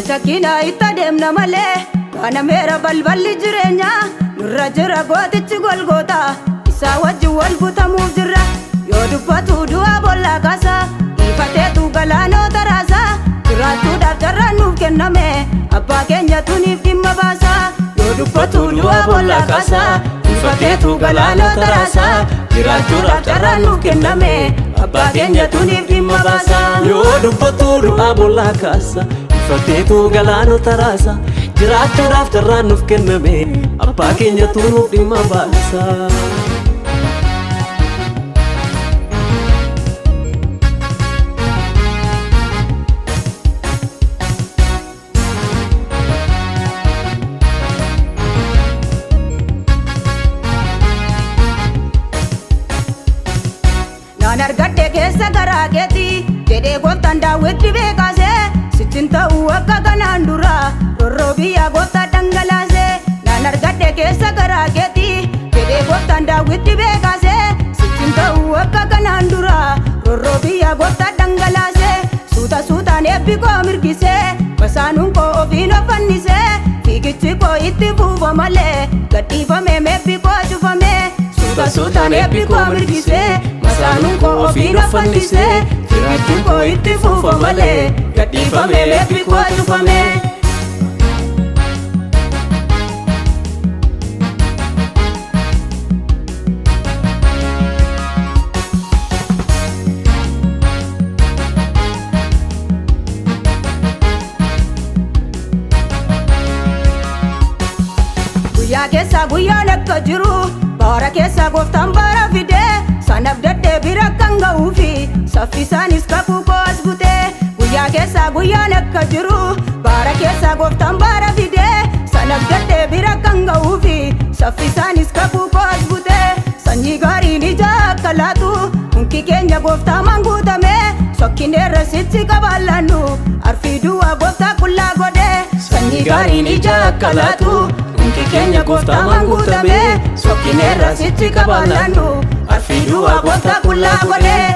Shakina itta deemna malee kana meera balballi jireenya nurra jira gootichi Golgoota isaa wajjin wal butamuuf jirra yoo dubbatu du'a bolla kaasa ifateetu galaanota raasa jiraachuudhaaf carraan nuuf kenname abbaa keenya tuniif dhimma baasa yoo dubbatu du'a bolla kaasa ifateetu galaanota raasa jiraachuudhaaf carraan nuuf kenname abbaa keenya tuniif dhimma baasa yoo dubbatu du'a bolla kaasa ifateetu galaanota raasa jiraachuudhaaf carraan nuuf kenname abbaa keenya tuniif dhimma baasa. Naan argadhe keessa garaa keetii jedhee gooftaan daawwitti beekaase sittin ta'uu akka kanaan dura rorroo biyyaa gooftaa dhangalaase. Naan argadhe keessa garaa keetii jedhee gooftaan daawwitti beekaase sittin ta'uu akka kanaan dura rorroo biyyaa gooftaa dhangalaase. Suuta suutaan eebbi koo mirgisee masaanuun koo ofiin of fannisee fiigichi koo itti fuufa malee gadhiifamee meebbi koo cufamee. Suuta suutaan eebbi koo mirgisee masaanuun koo ofiin of fannisee fiigichi koo itti fuufa malee gadhiifamee meebbi koo cufamee. Guyyaa keessa guyyaan akka jiru baara keessa gooftaan baara fidee sanaaf daddee bira kan ga'uufi saffisaanis kakuu koo as butee. Guyyaa keessa guyyaan akka jiru baara keessa gooftaan baara fidee sanaaf daddee bira kan ga'uufi saffisaanis kakuu koo as butee. Sanyii gaariin ija akka laatu hunki keenya gooftaa manguutamee sokkineerra sitti qabaallannu arfii du'a gooftaa qullaa godhee. Sanyii gaariin ija akka laatu hunki keenya gooftaa manguutamee sokkineerra sitti qabaallannu arfii du'a gooftaa qullaa godhee.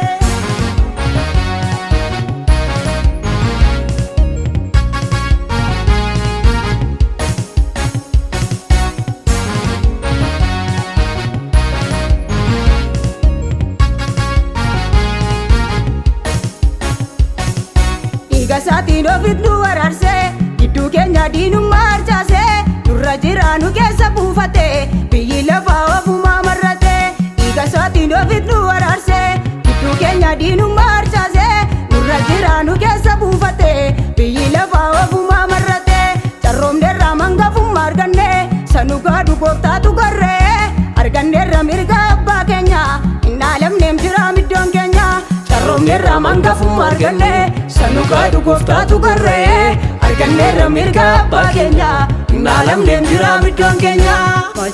Dhiiga isaatiin ofiif nu waraarsee gidduu keenya diinummaa harcaasee nurra jira nu keessa buufatee biyyi lafaa ofumaa marratee. Dhiiga isaatiin ofiif nu waraarsee gidduu keenya diinummaa harcaasee nurra jira nu keessa buufatee biyyi lafaa ofumaa marratee. Carroomneerra mangafummaa argannee sanugaadhu gooftaatu garree arganneerra mirga abbaa keenya hin aalamneem jira middoon keenya. Carroomneerra mangafummaa argannee sanugaadhu gooftaatu garree arganneerra mirga abbaa keenya hin aalamneem jira middoon keenya.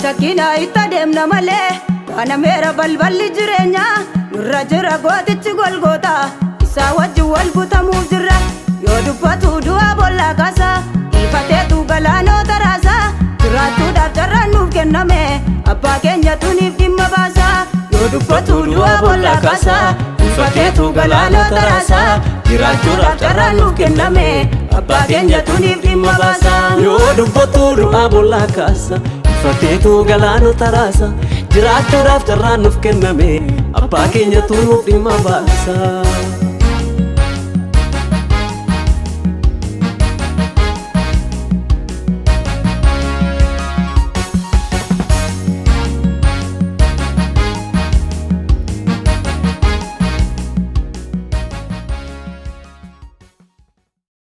Shakina itta deemna malee kana meera balballi jireenya nurra jira gootichi Golgoota isaa wajjin wal butamuuf jirra yoo dubbatu du'a bolla kaasa ifateetu galaanota raasa jiraachuudhaaf carraan nuuf kenname abbaa keenya tuniif dhimma baasa. Yoo dubbatu du'a bolla kaasa ifateetu galaanota raasa jiraachuudhaaf carraan nuuf kenname abbaa keenya tuniif dhimma baasa. Yoo dubbatu du'a bolla kaasa ifateetu galaanota raasa jiraachuudhaaf carraan nuuf kenname abbaa keenya tuniif dhimma baasa.